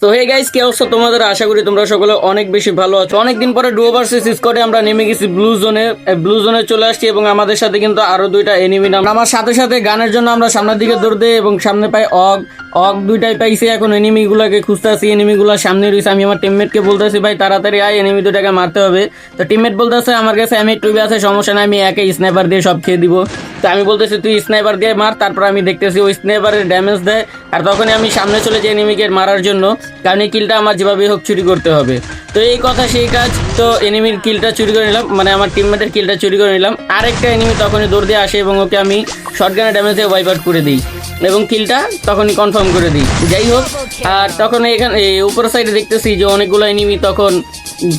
তো hey guys, কি অবস্থা তোমাদের? আশা করি তোমরা সকলে অনেক বেশি ভালো আছো। অনেকদিন পরে ডুও ভার্সেস স্কোয়াডে আমরা নেমে গেছি ব্লু জোনে। ব্লু জোনে চলে আসছি এবং আমাদের সাথে কিন্তু আরো দুইটা এনিমি নাম। আমার সাথে সাথে গানের জন্য আমরা সামনের দিকে দৌড় দিই এবং সামনে পাই অগ অগ দুইটাই পাইছি। এখন এনিমি গুলাকে খুঁজতেছি, এনিমি গুলা সামনে রয়েছে। আমি আমার টিমমেটকে বলতেছি ভাই তাড়াতাড়ি আয়, এনিমি দুটাকে মারতে হবে। তো টিমমেট বলতেছে আমার কাছে M8 আছে, সমস্যা নাই, আমি একে স্নাইপার দিয়ে সব খেয়ে দিব। তো আমি বলতেছি তুই স্নাইপার দিয়ে মার। তারপর আমি দেখতেছি ওই স্নাইপারের ড্যামেজ দেয়, আর তখনই আমি সামনে চলে যাই এনিমিকে মারার জন্য, কারণ এই কিলটা আমার যেভাবে হোক চুরি করতে হবে। তো এই কথা সেই কাজ, তো এনিমির কিলটা চুরি করে নিলাম, মানে আমার টিমমেটের কিলটা চুরি করে নিলাম। আরেকটা এনিমি তখনই দৌড় দিয়ে আসে এবং ওকে আমি শটগানের ড্যামেজ দিয়ে ওয়াইপ আউট করে দিই এবং কিলটা তখনই কনফার্ম করে দিই। যাই হোক, আর তখন এখানে উপর সাইডে দেখতেছি যে অনেকগুলো এনিমি তখন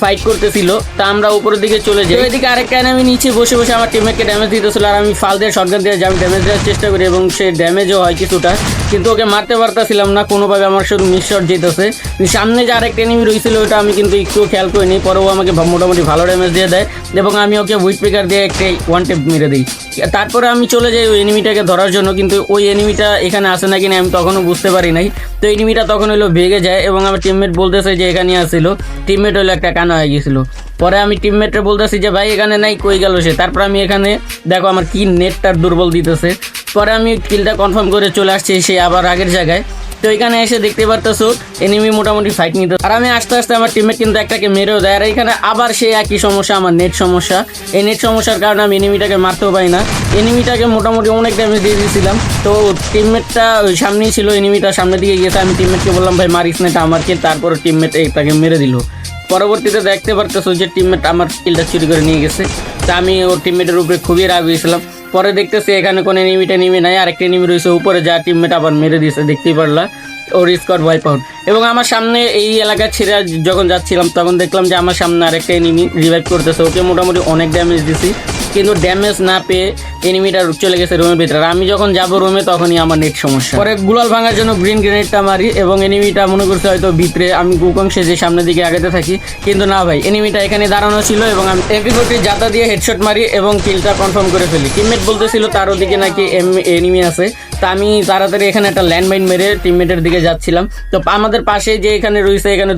ফাইট করতেছিল। তা আমরা উপরের দিকে চলে যাই। এদিকে আরেকটা এনিমি নিচে বসে বসে আমার টিমমেটকে ড্যামেজ দিতেছিল, আর আমি ফাল দিয়ে শটগান দিয়ে আমি ড্যামেজ দেওয়ার চেষ্টা করি এবং সে ড্যামেজও হয় কিছুটা, কিন্তু ওকে মারতে পারতেছিলাম না কোনোভাবে, আমার শুধু মিস শট যেতেছে। সামনে যে আরেকটা এনিমি রয়েছিল ওটা আমি কিন্তু একটু খেয়াল করিনি, পরেও আমাকে মোটামুটি ভালো ড্যামেজ দিয়ে দেয় এবং আমি ওকে উইট পিকার দিয়ে একটা ওয়ান টেপ মেরে দিই। তারপরে আমি চলে যাই ওই এনিমিটাকে ধরার জন্য, কিন্তু ওই এনিমিটা এখানে আসে না কিনা আমি তখনও বুঝতে পারি নাই। তো এনিমিটা তখন হলো ভেগে যায় এবং আমার টিমমেট বলতেছে যে এখানে আসছিল, টিমমেট হলো একটা কানা হয়ে গেছিলো। পরে আমি টিমমেটে বলতেছি যে ভাই এখানে নাই, কই গেল সে? তারপর আমি এখানে দেখো আমার কি নেটটার দুর্বল দিতেছে। পরে আমি কিলটা কনফার্ম করে চলে আসছি সে আবার আগের জায়গায়। তো এখানে এসে দেখতে পারতেছো এনিমি মোটামুটি ফাইট নিতে, আর আমি আস্তে আস্তে আমার টিমমেট কিন্তু একটাকে মেরেও দেয়। আর এখানে আবার সেই একই সমস্যা, আমার নেট সমস্যা। এই নেট সমস্যার কারণে আমি এনিমিটাকে মারতেও পারি না। এনিমিটাকে মোটামুটি অনেক ড্যামেজ দিয়ে দিয়েছিলাম। তো টিমমেটটা ওই সামনেই ছিল, এনিমিটা সামনের দিকে গিয়েছে। আমি টিমমেটকে বললাম ভাই মারিস না, এটা আমারকে। তারপর টিমমেট তাকে মেরে দিল। পরবর্তীতে দেখতে পারতেছো যে টিমমেট আমার কিলটা চুরি করে নিয়ে গেছে। তা আমি ওর টিমমেটের উপরে খুবই রাগ হয়েছিলাম। পরে দেখতেছি এখানে কোনো এনিমিটা নেমে নাই, আরেকটা এনিমি রয়েছে উপরে, যা টিমমেট আবার মেরে দিয়েছে, দেখতেই পারলা। ওর স্কোয়াড ওয়াইপ আউট। এবং আমার সামনে এই এলাকা ছেড়ে যখন যাচ্ছিলাম তখন দেখলাম যে আমার সামনে আরেকটা এনিমি রিভাইভ করতেছে। ওকে মোটামুটি অনেক ড্যামেজ দিছি, কিন্তু ড্যামেজ না পেয়ে এনিমিটা চলে গেছে রুমের ভিতরে। আর আমি যখন যাবো রুমে তখনই আমার নেট সমস্যা। পরে গুলাল ভাঙার জন্য গ্রিন গ্রেনেডটা মারি এবং এনিমিটা মনে করছে হয়তো ভিতরে, আমি গুকংশে যে সামনের দিকে আগাতে থাকি, কিন্তু না ভাই, এনিমিটা এখানে দাঁড়ানো ছিল এবং আমি এমপি40 জাতা দিয়ে হেডশট মারি এবং কিলটা কনফার্ম করে ফেলি। টিমমেট বলতেছিল তার ওদিকে নাকি এনিমি আছে। তা আমি তাড়াতাড়ি এখানে একটা ল্যান্ডমাইন মেরে টিমমেটের দিকে যাচ্ছিলাম। তো আমাদের পাশে যে এখানে রয়েছে, এখানে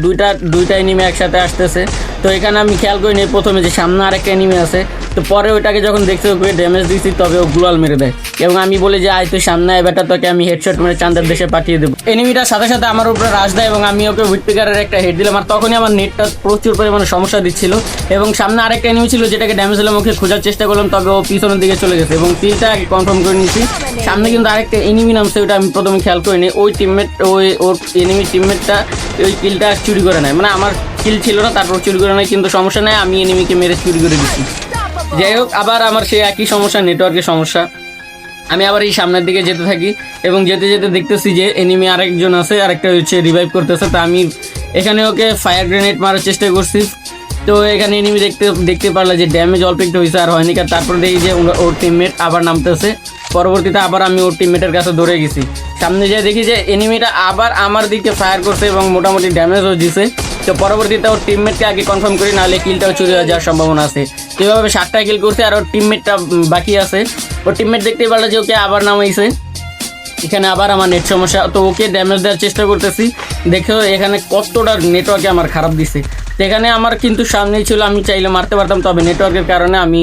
দুইটা এনিমি একসাথে আসতেছে। তো এখানে আমি খেয়াল করিনি প্রথমে যে সামনে আরেকটা এনিমি আছে। তো পরে ওইটাকে যখন দেখছি ওকে ড্যামেজ দিচ্ছি, তবে ও গ্লোয়াল মেরে দেয় এবং আমি বলি যে আয় তুই সামনে আয় বেটা, তোকে আমি হেডশট মেরে চাঁদের দেশে পাঠিয়ে দেবো। এনিমিটার সাথে সাথে আমার উপরে রাশ দেয় এবং আমি ওকে উইট পিকারের একটা হেড দিলাম। আর তখনই আমার নেটটা প্রচুর পরিমাণে সমস্যা দিচ্ছিল এবং সামনে আরেকটা এনিমি ছিল যেটাকে ড্যামেজ দিলাম, ওকে খোঁজার চেষ্টা করলাম, তবে ও পিছনের দিকে চলে গেছে এবং কিলটা কনফার্ম করে নিয়েছি। সামনে কিন্তু আরেকটা এনিমি নামছে, ওটা আমি প্রথমে খেয়াল করিনি। ওর এনিমি টিমমেটটা ওই কিলটা চুরি করে নেয়, মানে আমার কিল ছিল না, তারপর চুরি করে নেয়, কিন্তু সমস্যা নেই, আমি এনিমিকে মেরে চুরি করে দিচ্ছি। যাই হোক, আবার আমার সেই একই সমস্যা, নেটওয়ার্কের সমস্যা। আমি আবার এই সামনের দিকে যেতে থাকি এবং যেতে যেতে দেখতেছি যে এনিমি আরেকজন আছে, আরেকটা হচ্ছে রিভাইভ করতেছে। তা আমি এখানে ওকে ফায়ার গ্রেনেড মারার চেষ্টা করছি। তো এখানে এনিমি দেখতে পারলাম যে ড্যামেজ অল্প একটু হয়েছে, আর হয়নি। তারপর দেখি যে ওর টিমমেট আবার নামতেছে। পরবর্তীতে আবার আমি ওর টিমমেটের কাছে দৌড়ে গেছি। সামনে যেয়ে দেখি যে এনিমিটা আবার আমার দিকে ফায়ার করছে এবং মোটামুটি ড্যামেজও দিছে। তো পরবর্তীতে ওর টিমমেটকে আগে কনফার্ম করি, নাহলে কিলটাও চুরি হয়ে যাওয়ার সম্ভাবনা আছে। এভাবে 7টা কিল করছে আর ওর টিমমেটটা বাকি আছে। ওর টিমমেট দেখতেই পারলো যে ওকে আবার নামাইছে। এখানে আবার আমার নেট সমস্যা, তো ওকে ড্যামেজ দেওয়ার চেষ্টা করতেছি। দেখো এখানে কতটা নেটওয়ার্কে আমার খারাপ দিছে। এখানে আমার কিন্তু সামনেই ছিল, আমি চাইলে মারতে পারতাম, তবে নেটওয়ার্কের কারণে আমি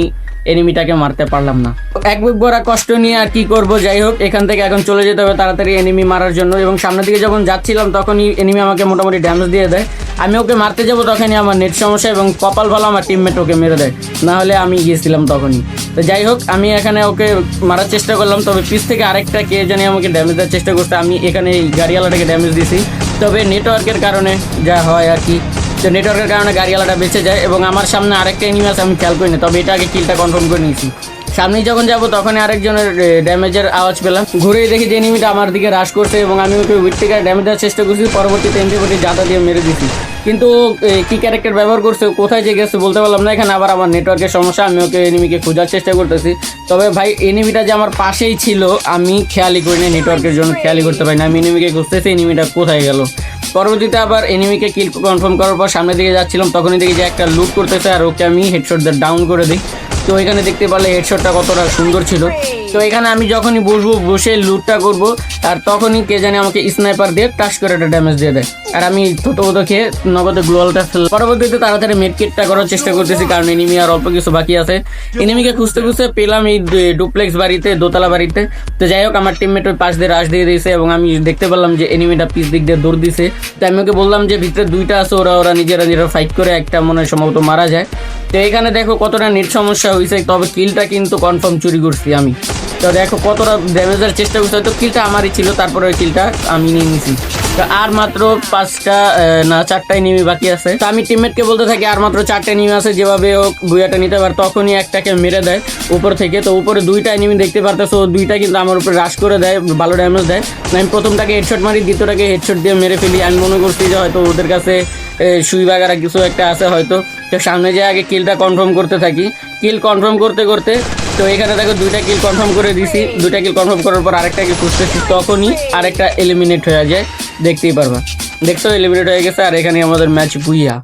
এনিমিটাকে মারতে পারলাম না। এক বুক ভরা কষ্ট নিয়ে আর কি করব। যাই হোক, এখান থেকে এখন চলে যেতে হবে তাড়াতাড়ি এনিমি মারার জন্য। এবং সামনের দিকে যখন যাচ্ছিলাম তখনই এনিমি আমাকে মোটামুটি ড্যামেজ দিয়ে দেয়। আমি ওকে মারতে যাব তখনই আমার নেট সমস্যা এবং কপাল ভালো আমার টিমমেট ওকে মেরে দেয়, না হলে আমি গিয়েছিলাম তখনই। তো যাই হোক, আমি এখানে ওকে মারার চেষ্টা করলাম, তবে পিছ থেকে আরেকটা কে জানি আমাকে ড্যামেজ দেওয়ার চেষ্টা করতে। আমি এখানে এই গাড়িওয়ালাটাকে ড্যামেজ দিয়েছি, তবে নেটওয়ার্কের কারণে যা হয় আর কি। তো নেটওয়ার্কের কারণে গাড়িওয়ালাটা বেঁচে যায় এবং আমার সামনে আরেকটা এনিমি আছে, আমি খেয়াল করিনি, তবে এটা আগে কিলটা কনফার্ম করে নিয়েছি। সামনেই যখন যাবো তখনই আরেকজনের ড্যামেজের আওয়াজ পেলাম। ঘুরেই দেখি যে এনিমিটা আমার দিকে রাশ করছে এবং আমি ওকে উইট থেকে ড্যামেজ দেওয়ার চেষ্টা করছি। পরবর্তীতে এমপি40 জাতা দিয়ে মেরে দিছি, কিন্তু কি ক্যারেক্টার ব্যবহার করছে, কোথায় যে গেছে বলতে পারলাম না। এখানে আবার আমার নেটওয়ার্কের সমস্যা, আমি ওকে এনিমিকে খোঁজার চেষ্টা করতেছি। তবে ভাই এনিমিটা যে আমার পাশেই ছিল আমি খেয়ালই করিনি, নেটওয়ার্কের জন্য খেয়ালই করতে পারি না। আমি এনিমিকে খুঁজতেছি, এনিমিটা কোথায় গেল। পরবর্তীতে আবার এনিমিকে কিল কনফার্ম করার পর সামনের দিকে যাচ্ছিলাম, তখনই দেখি যে একটা লুট করতেছে আর ওকে আমি হেডশট দিয়ে ডাউন করে দিই। তো এখানে দেখতে পারলে হেডশটটা কতটা সুন্দর ছিল। তো এখানে আমি যখনই বসবো, বসে লুটটা করব, আর তখনই কে জানি আমাকে স্নাইপার দিয়ে টাচ করে একটা ড্যামেজ দিয়ে দেয়। আর আমি থতবত খেয়ে নগদে গ্লোয়ালটা ফেল। পরবর্তীতে তাড়াতাড়ি মেডকিটটা করার চেষ্টা করতেছি, কারণ এনিমি আর অল্প কিছু বাকি আছে। এনিমিকে খুঁজতে খুঁজতে পেলাম এই ডুপ্লেক্স বাড়িতে, দোতলা বাড়িতে। তো যাই হোক, আমার টিমমেট ওই পাশ দিয়ে রাশ দিয়ে দিয়েছে এবং আমি দেখতে পেলাম যে এনিমিটা পিছ দিক দিয়ে দৌড় দিছে। তো আমি ওকে বললাম যে ভিতরে দুইটা আছে, ওরা নিজেরা ফাইট করে একটা মনে হয় সম্ভবত মারা যায়। তো এখানে দেখো কতটা নেট সমস্যা হয়েছে, তবে কিলটা কিন্তু কনফার্ম চুরি করছি আমি। তো দেখো কতটা ড্যামেজের চেষ্টা করছে, হয়তো কিলটা আমারই ছিল, তারপরে ওই কিলটা আমি নিয়ে নিছি। তো আর মাত্র 4টা এনিমি বাকি আছে। তো আমি টিমমেটকে বলতে থাকি আর মাত্র 4টা এনিমি আছে, যেভাবে হোক বুয়াটা নিতে পারে। তখনই একটাকে মেরে দেয় উপর থেকে। তো উপরে 2টা এনিমি দেখতে পারতেছো, 2টা কিন্তু আমার উপরে রাশ করে দেয়, ভালো ড্যামেজ দেয়। আমি প্রথমটাকে হেডশট মারি, দ্বিতীয়টাকে হেডশট দিয়ে মেরে ফেলি। আমি মনে করছি যে হয়তো ওদের কাছে সুই বাগারা কিছু একটা আছে হয়তো। তো সামনে যেয়ে আগে কিলটা কনফার্ম করতে থাকি। কিল কনফার্ম করতে করতে তো এখানে দেখো 2টা কিল কনফার্ম করে দিছি। 2টা কিল কনফার্ম করার পর আরেকটা কিল খুঁজতেছি, তখনই আরেকটা এলিমিনেট হয়ে যায়, দেখতেই পারবা। দেখছো এলিমিনেট হয়ে গেছে, আর এখানে আমাদের ম্যাচ বুইয়া।